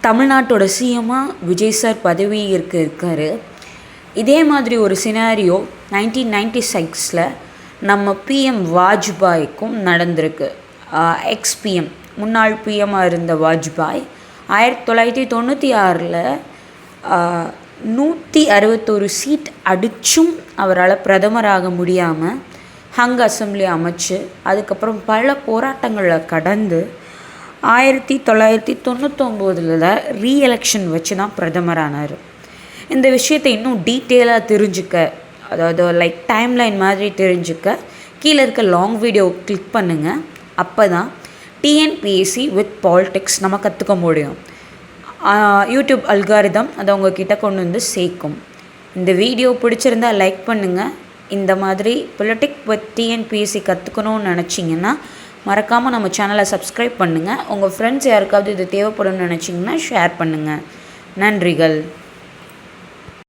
தமிழ்நாட்டோட சிஎம்மாக விஜய் சார் பதவி இருக்கார். இதே மாதிரி ஒரு சினாரியோ 1996 நம்ம பிஎம் வாஜ்பாய்க்கும் நடந்திருக்கு. எக்ஸ்பிஎம் முன்னாள் பிஎம்மாக இருந்த வாஜ்பாய் 1996 161 சீட் அடித்தும் அவரால் பிரதமராக முடியாமல் ஹங் அசம்பிளி அமைச்சு அதுக்கப்புறம் பல போராட்டங்களை கடந்து 1999 ரீஎலெக்ஷன் வச்சு தான் பிரதமரானார். இந்த விஷயத்தை இன்னும் டீட்டெயிலாக தெரிஞ்சுக்க, அதாவது லைக் டைம்லைன் மாதிரி தெரிஞ்சுக்க கீழே இருக்க லாங் வீடியோ கிளிக் பண்ணுங்கள். அப்போ தான் டிஎன்பிஎஸ்சி வித் பாலிடிக்ஸ் நம்ம கற்றுக்க முடியும். யூடியூப் அல்காரிதம் அதை உங்ககிட்ட கொண்டு வந்து சேர்க்கும். இந்த வீடியோ பிடிச்சிருந்தால் லைக் பண்ணுங்கள். இந்த மாதிரி பொலிட்டிக் வித் டிஎன்பிஎஸ்சி கற்றுக்கணும்னு நினச்சிங்கன்னா மறக்காமல் நம்ம சேனலை சப்ஸ்கிரைப் பண்ணுங்கள். உங்கள் ஃப்ரெண்ட்ஸ் யாருக்காவது இது தேவைப்படும்னு நினச்சிங்கன்னா ஷேர் பண்ணுங்கள். நன்றிகள்.